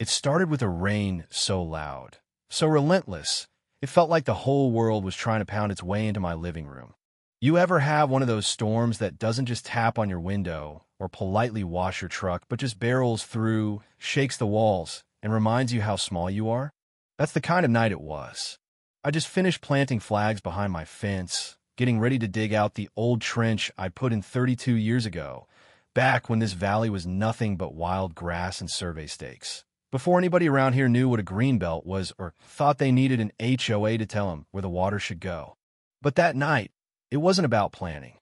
It started with a rain so loud, so relentless, it felt like the whole world was trying to pound its way into my living room. You ever have one of those storms that doesn't just tap on your window or politely wash your truck, but just barrels through, shakes the walls, and reminds you how small you are? That's the kind of night it was. I just finished planting flags behind my fence, getting ready to dig out the old trench I put in 32 years ago, back when this valley was nothing but wild grass and survey stakes. Before anybody around here knew what a greenbelt was or thought they needed an HOA to tell them where the water should go. But that night, it wasn't about planning.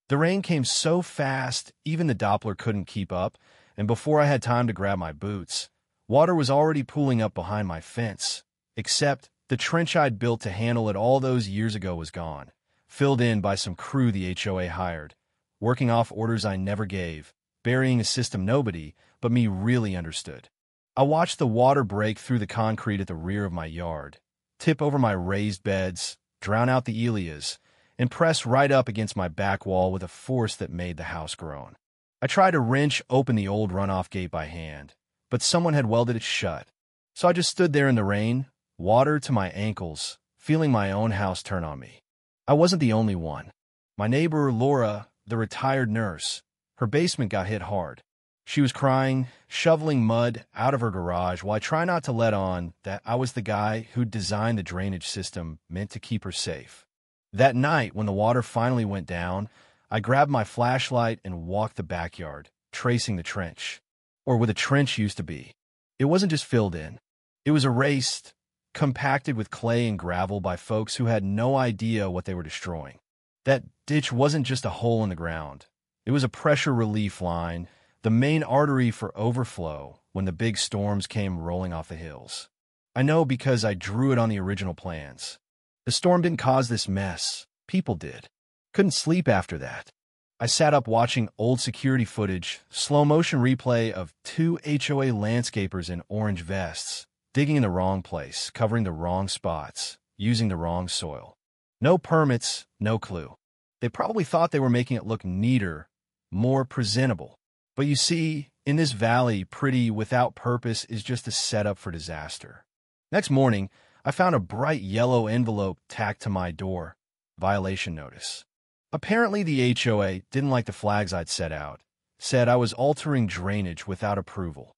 The rain came so fast, even the Doppler couldn't keep up, and before I had time to grab my boots, water was already pooling up behind my fence. Except the trench I'd built to handle it all those years ago was gone, filled in by some crew the HOA hired, working off orders I never gave, burying a system nobody but me really understood. I watched the water break through the concrete at the rear of my yard, tip over my raised beds, drown out the Elias, and press right up against my back wall with a force that made the house groan. I tried to wrench open the old runoff gate by hand, but someone had welded it shut. So I just stood there in the rain, water to my ankles, feeling my own house turn on me. I wasn't the only one. My neighbor, Laura, the retired nurse, her basement got hit hard. She was crying, shoveling mud out of her garage while I try not to let on that I was the guy who'd designed the drainage system meant to keep her safe. That night, when the water finally went down, I grabbed my flashlight and walked the backyard, tracing the trench, or where the trench used to be. It wasn't just filled in. It was erased, compacted with clay and gravel by folks who had no idea what they were destroying. That ditch wasn't just a hole in the ground. It was a pressure relief line, the main artery for overflow when the big storms came rolling off the hills. I know because I drew it on the original plans. The storm didn't cause this mess. People did. Couldn't sleep after that. I sat up watching old security footage, slow-motion replay of two HOA landscapers in orange vests, digging in the wrong place, covering the wrong spots, using the wrong soil. No permits, no clue. They probably thought they were making it look neater, more presentable. But you see, in this valley, pretty without purpose is just a setup for disaster. Next morning, I found a bright yellow envelope tacked to my door. Violation notice. Apparently the HOA didn't like the flags I'd set out. Said I was altering drainage without approval.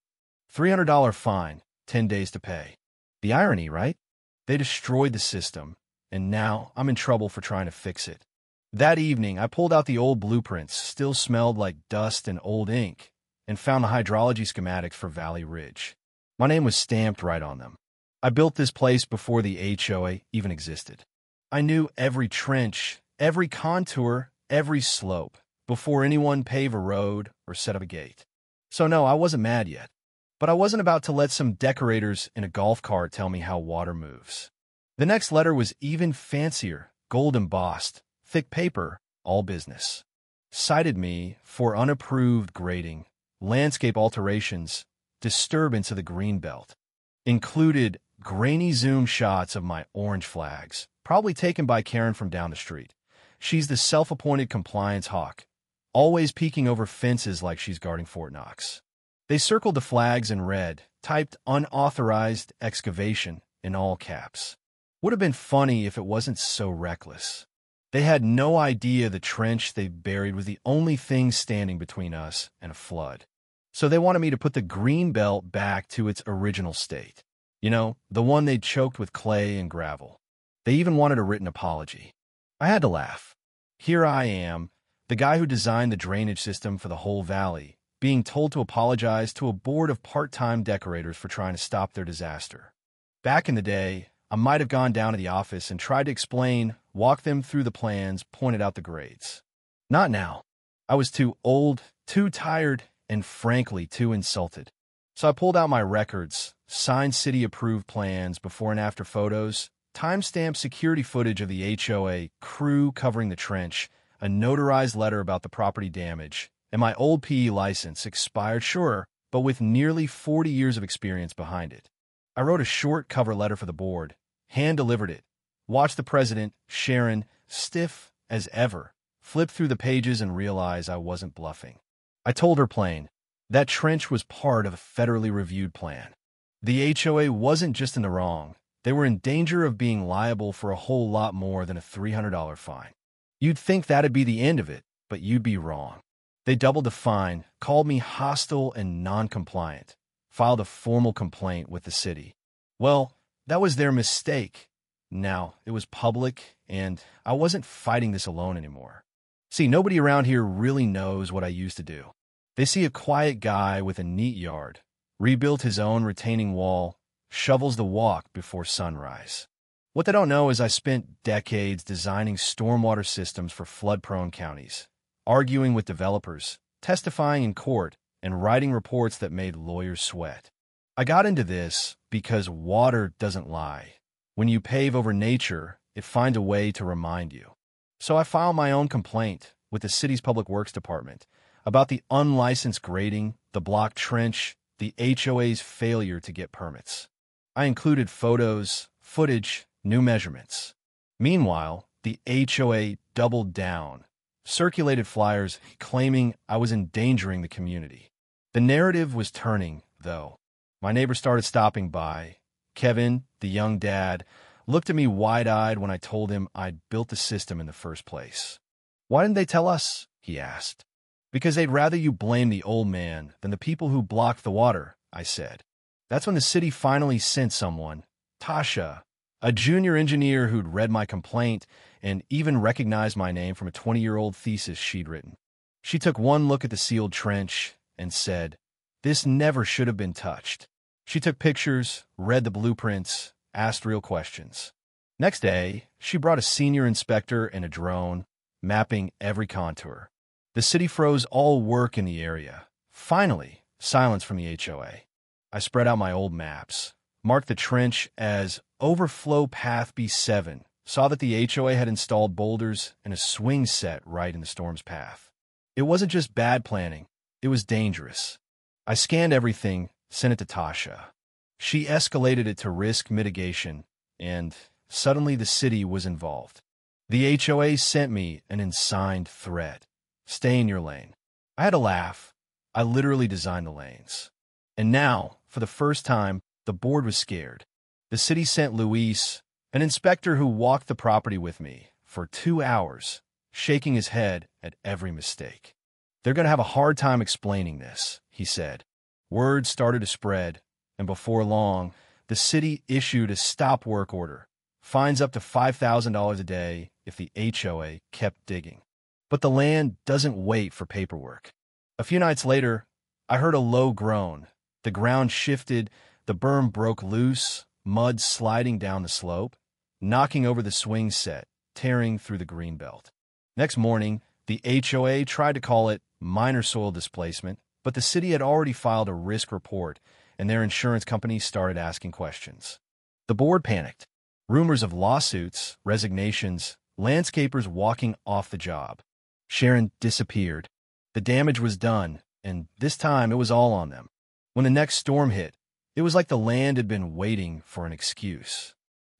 $300 fine, 10 days to pay. The irony, right? They destroyed the system, and now I'm in trouble for trying to fix it. That evening, I pulled out the old blueprints, still smelled like dust and old ink, and found the hydrology schematics for Valley Ridge. My name was stamped right on them. I built this place before the HOA even existed. I knew every trench, every contour, every slope, before anyone paved a road or set up a gate. So no, I wasn't mad yet. But I wasn't about to let some decorators in a golf cart tell me how water moves. The next letter was even fancier, gold embossed, thick paper, all business. Cited me for unapproved grading, landscape alterations, disturbance of the green belt. Included grainy zoom shots of my orange flags, probably taken by Karen from down the street. She's the self-appointed compliance hawk, always peeking over fences like she's guarding Fort Knox. They circled the flags in red, typed unauthorized excavation in all caps. Would have been funny if it wasn't so reckless. They had no idea the trench they buried was the only thing standing between us and a flood. So they wanted me to put the green belt back to its original state. You know, the one they'd choked with clay and gravel. They even wanted a written apology. I had to laugh. Here I am, the guy who designed the drainage system for the whole valley, being told to apologize to a board of part-time decorators for trying to stop their disaster. Back in the day, I might have gone down to the office and tried to explain, walk them through the plans, pointed out the grades. Not now. I was too old, too tired, and frankly, too insulted. So I pulled out my records, signed city-approved plans, before and after photos, timestamped security footage of the HOA crew covering the trench, a notarized letter about the property damage, and my old PE license, expired, sure, but with nearly 40 years of experience behind it. I wrote a short cover letter for the board, hand-delivered it, watched the president, Sharon, stiff as ever, flip through the pages and realize I wasn't bluffing. I told her plain, that trench was part of a federally reviewed plan. The HOA wasn't just in the wrong. They were in danger of being liable for a whole lot more than a $300 fine. You'd think that'd be the end of it, but you'd be wrong. They doubled the fine, called me hostile and non-compliant, filed a formal complaint with the city. Well, that was their mistake. Now, it was public, and I wasn't fighting this alone anymore. See, nobody around here really knows what I used to do. They see a quiet guy with a neat yard, rebuilt his own retaining wall, shovels the walk before sunrise. What they don't know is I spent decades designing stormwater systems for flood-prone counties, arguing with developers, testifying in court, and writing reports that made lawyers sweat. I got into this because water doesn't lie. When you pave over nature, it finds a way to remind you. So I filed my own complaint with the city's Public Works Department about the unlicensed grading, the blocked trench, the HOA's failure to get permits. I included photos, footage, new measurements. Meanwhile, the HOA doubled down, circulated flyers claiming I was endangering the community. The narrative was turning, though. My neighbor started stopping by. Kevin, the young dad, looked at me wide-eyed when I told him I'd built the system in the first place. "Why didn't they tell us?" he asked. "Because they'd rather you blame the old man than the people who blocked the water," I said. That's when the city finally sent someone, Tasha, a junior engineer who'd read my complaint and even recognized my name from a 20-year-old thesis she'd written. She took one look at the sealed trench and said, "This never should have been touched." She took pictures, read the blueprints, asked real questions. Next day, she brought a senior inspector and a drone, mapping every contour. The city froze all work in the area. Finally, silence from the HOA. I spread out my old maps, marked the trench as Overflow Path B7, saw that the HOA had installed boulders and a swing set right in the storm's path. It wasn't just bad planning, it was dangerous. I scanned everything, sent it to Tasha. She escalated it to risk mitigation, and suddenly the city was involved. The HOA sent me an unsigned threat. "Stay in your lane." I had a laugh. I literally designed the lanes. And now, for the first time, the board was scared. The city sent Luis, an inspector who walked the property with me, for 2 hours, shaking his head at every mistake. "They're going to have a hard time explaining this," he said. Word started to spread, and before long, the city issued a stop work order, fines up to $5,000 a day if the HOA kept digging. But the land doesn't wait for paperwork. A few nights later, I heard a low groan. The ground shifted, the berm broke loose, mud sliding down the slope, knocking over the swing set, tearing through the greenbelt. Next morning, the HOA tried to call it minor soil displacement, but the city had already filed a risk report, and their insurance company started asking questions. The board panicked. Rumors of lawsuits, resignations, landscapers walking off the job. Sharon disappeared. The damage was done, and this time it was all on them. When the next storm hit, it was like the land had been waiting for an excuse.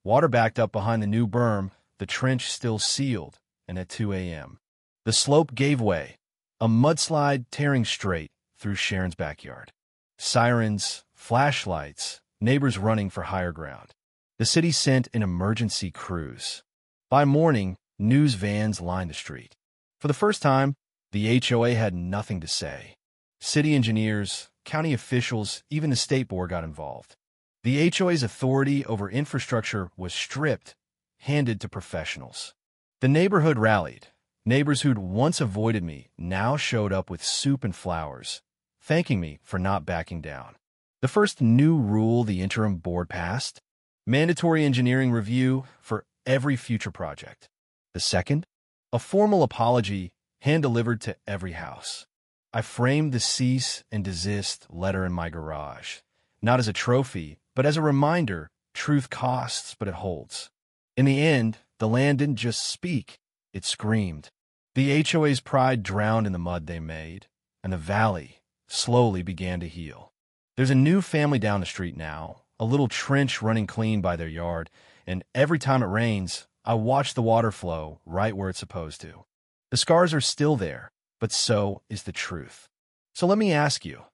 Water backed up behind the new berm, the trench still sealed, and at 2 a.m. the slope gave way, a mudslide tearing straight through Sharon's backyard. Sirens, flashlights, neighbors running for higher ground. The city sent an emergency crews. By morning, news vans lined the street. For the first time, the HOA had nothing to say. City engineers, county officials, even the state board got involved. The HOA's authority over infrastructure was stripped, handed to professionals. The neighborhood rallied. Neighbors who'd once avoided me now showed up with soup and flowers, thanking me for not backing down. The first new rule the interim board passed: mandatory engineering review for every future project. The second, a formal apology hand-delivered to every house. I framed the cease and desist letter in my garage, not as a trophy, but as a reminder: truth costs, but it holds. In the end, the land didn't just speak, it screamed. The HOA's pride drowned in the mud they made, and the valley slowly began to heal. There's a new family down the street now, a little trench running clean by their yard, and every time it rains, I watch the water flow right where it's supposed to. The scars are still there, but so is the truth. So let me ask you,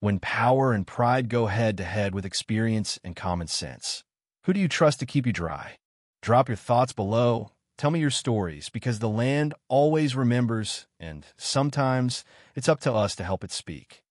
when power and pride go head-to-head with experience and common sense? Who do you trust to keep you dry? Drop your thoughts below. Tell me your stories, because the land always remembers, and sometimes it's up to us to help it speak.